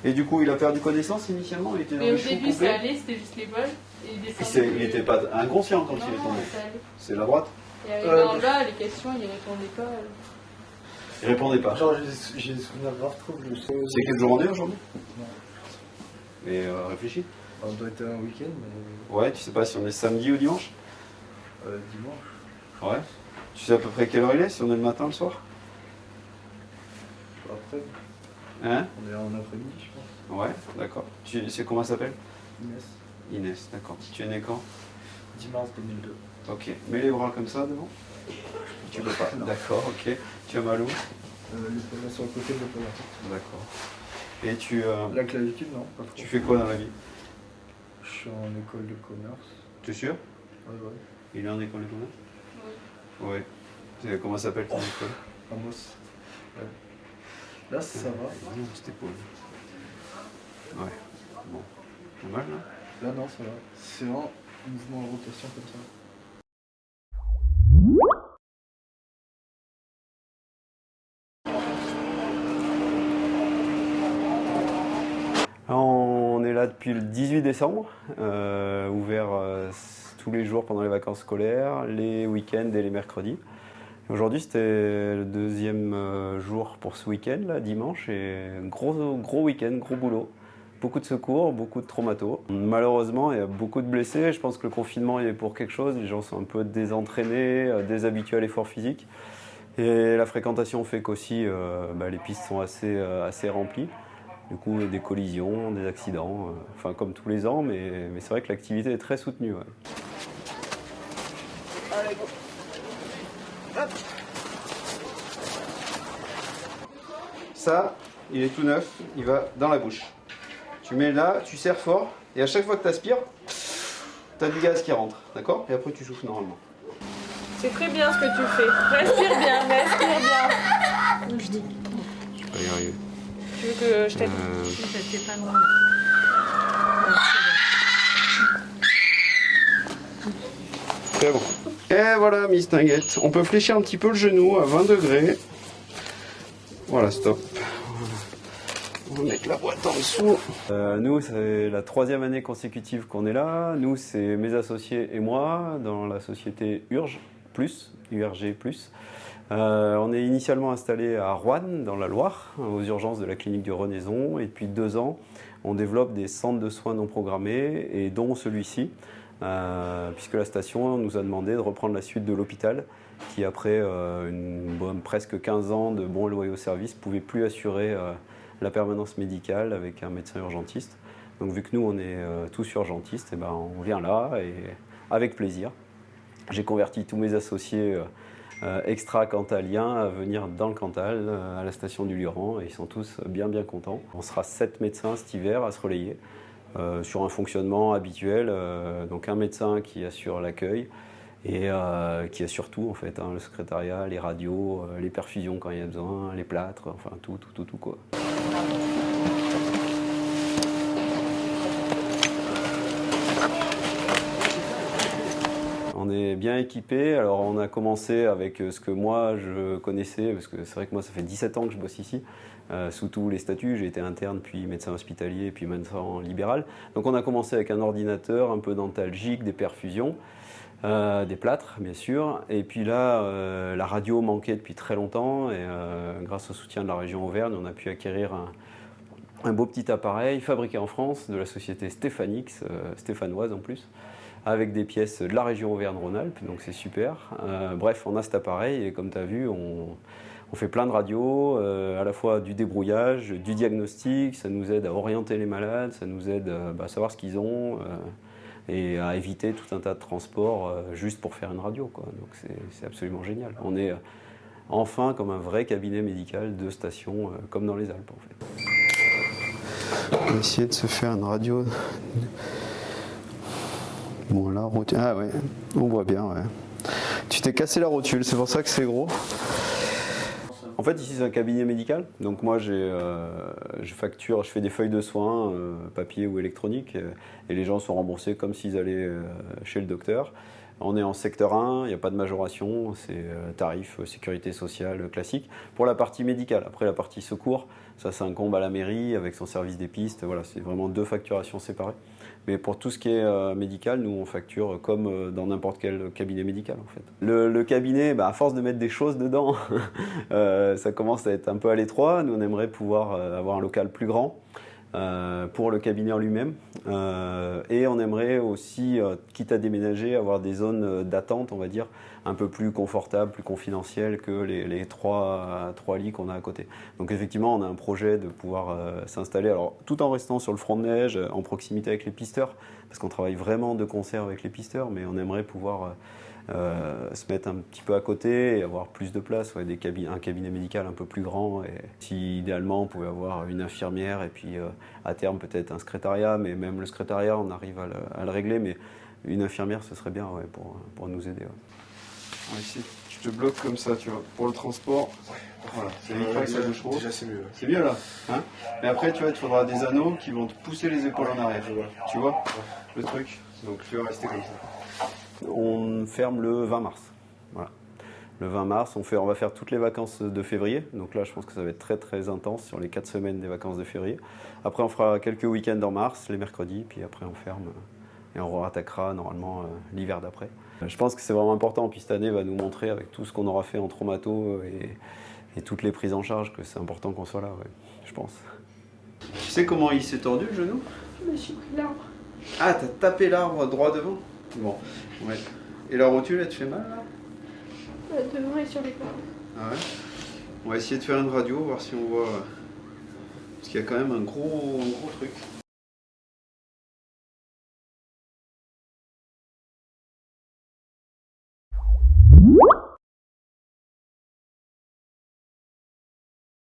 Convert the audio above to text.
Et du coup, il a perdu connaissance initialement? Il était dans Mais le au chou début, complet. ça allait, c'était juste les bols. Et Il n'était pas inconscient quand il est tombé. C'est la droite? Et arrivé en bas, les questions, il répondait pas. Il répondait pas. Genre, j'ai des souvenirs grave troubles. C'est quelle journée aujourd'hui? Non. Et réfléchis. On doit être un week-end, mais. Ouais, tu sais pas si on est samedi ou dimanche? Dimanche. Ouais. Tu sais à peu près quelle heure il est, si on est le matin, le soir? Après. Hein? On est en après-midi, je pense. Ouais, d'accord. Tu sais comment elle s'appelle? Inès. Inès, d'accord. Tu es né quand? 10 mars 2002. Ok. Mets les bras comme ça devant. Tu peux pas. D'accord, ok. Tu as mal où? Là, sur le côté de l'épaule. D'accord. Et tu. La clavicule, non, pas trop. Tu fais quoi dans la vie? Je suis en école de commerce. Tu es sûr? Ouais. Il est en école de commerce? Oui. Ouais. Comment ça s'appelle ton école? Amos. Ouais. Là, ça va. Non, c'était pas. Ouais. Bon. Pas mal, là? Là, non, ça va. C'est vraiment un mouvement en rotation comme ça. On est là depuis le 18 décembre, ouvert tous les jours pendant les vacances scolaires, les week-ends et les mercredis. Aujourd'hui, c'était le deuxième jour pour ce week-end, là, dimanche, et gros week-end, gros boulot. Beaucoup de secours, beaucoup de traumatos. Malheureusement, il y a beaucoup de blessés. Je pense que le confinement est pour quelque chose. Les gens sont un peu désentraînés, déshabitués à l'effort physique. Et la fréquentation fait qu'aussi les pistes sont assez remplies. Du coup, des collisions, des accidents, enfin comme tous les ans, mais c'est vrai que l'activité est très soutenue. Ouais. Allez, go. Hop. Ça, il est tout neuf, il va dans la bouche. Tu mets là, tu serres fort, et à chaque fois que tu aspires, tu as du gaz qui rentre, d'accord? Et après tu souffles normalement. C'est très bien ce que tu fais. Respire bien, respire bien. Je dis. Je vais pas y arriver. Tu veux que je t'aide? C'est pas loin. C'est bon. Et voilà, Miss Tinguette. On peut fléchir un petit peu le genou à 20 degrés. Voilà, stop. On va mettre la boîte en dessous. Nous, c'est la 3e année consécutive qu'on est là. Nous, c'est mes associés et moi dans la société URG+. On est initialement installé à Roanne, dans la Loire, aux urgences de la clinique du Renaison. Et depuis 2 ans, on développe des centres de soins non programmés, et dont celui-ci, puisque la station nous a demandé de reprendre la suite de l'hôpital, qui après presque 15 ans de bons et loyaux services, ne pouvait plus assurer la permanence médicale avec un médecin urgentiste. Donc vu que nous, on est tous urgentistes, on vient là, et avec plaisir. J'ai converti tous mes associés extra-cantaliens à venir dans le Cantal, à la station du Luran, et ils sont tous bien contents. On sera 7 médecins cet hiver à se relayer sur un fonctionnement habituel, donc un médecin qui assure l'accueil et qui assure tout en fait, le secrétariat, les radios, les perfusions quand il y a besoin, les plâtres, enfin tout quoi. On est bien équipé. Alors on a commencé avec ce que moi je connaissais, parce que c'est vrai que moi ça fait 17 ans que je bosse ici, sous tous les statuts. J'ai été interne, puis médecin hospitalier, puis médecin libéral. Donc on a commencé avec un ordinateur, un peu d'antalgique, des perfusions, des plâtres bien sûr. Et puis là, la radio manquait depuis très longtemps, et grâce au soutien de la région Auvergne, on a pu acquérir un beau petit appareil fabriqué en France de la société Stéphanix, stéphanoise en plus, avec des pièces de la région Auvergne-Rhône-Alpes, donc c'est super. Bref, on a cet appareil, et comme tu as vu, on fait plein de radios, à la fois du débrouillage, du diagnostic, ça nous aide à orienter les malades, ça nous aide à savoir ce qu'ils ont, et à éviter tout un tas de transports juste pour faire une radio, quoi. Donc c'est absolument génial. On est enfin comme un vrai cabinet médical de station, comme dans les Alpes en fait. On va essayer de se faire une radio. Bon là, ah ouais, on voit bien, ouais. Tu t'es cassé la rotule, c'est pour ça que c'est gros. En fait, ici c'est un cabinet médical, donc moi je facture, je fais des feuilles de soins, papier ou électronique, et les gens sont remboursés comme s'ils allaient chez le docteur. On est en secteur 1, il n'y a pas de majoration, c'est tarif sécurité sociale classique. Pour la partie médicale, après la partie secours, ça incombe à la mairie avec son service des pistes. Voilà, c'est vraiment 2 facturations séparées. Mais pour tout ce qui est médical, nous on facture comme dans n'importe quel cabinet médical en fait. Le cabinet, à force de mettre des choses dedans, ça commence à être un peu à l'étroit. Nous on aimerait pouvoir avoir un local plus grand. Pour le cabinet en lui-même. Et on aimerait aussi, quitte à déménager, avoir des zones d'attente, on va dire, un peu plus confortables, plus confidentielles que les trois lits qu'on a à côté. Donc effectivement, on a un projet de pouvoir s'installer, alors tout en restant sur le front de neige, en proximité avec les pisteurs, parce qu'on travaille vraiment de concert avec les pisteurs, mais on aimerait pouvoir se mettre un petit peu à côté et avoir plus de place, un cabinet médical un peu plus grand. Et si idéalement on pouvait avoir une infirmière et puis à terme peut-être un secrétariat, mais même le secrétariat on arrive à le régler, mais une infirmière ce serait bien pour nous aider. Ouais, ici, je te bloque comme ça, tu vois, pour le transport. Voilà, c'est évitera que ça bouge trop. Déjà, c'est mieux. C'est mieux là. Hein, et après, tu vois, il te faudra des anneaux qui vont te pousser les épaules en arrière. Tu vois le truc. Donc tu vas rester comme ça. On ferme le 20 mars. Voilà. Le 20 mars, on va faire toutes les vacances de février. Donc là, je pense que ça va être très très intense sur les 4 semaines des vacances de février. Après, on fera quelques week-ends en mars, les mercredis, puis après on ferme et on rattaquera normalement l'hiver d'après. Je pense que c'est vraiment important, puis cette année va nous montrer avec tout ce qu'on aura fait en traumato et toutes les prises en charge que c'est important qu'on soit là, ouais, je pense. Tu sais comment il s'est tordu le genou? Je me suis pris l'arbre. Ah, t'as tapé l'arbre droit devant? Bon, ouais. Et la rotule, elle te fait mal là? Devant et sur les côtés. Ah ouais? On va essayer de faire une radio, voir si on voit... Parce qu'il y a quand même un gros truc.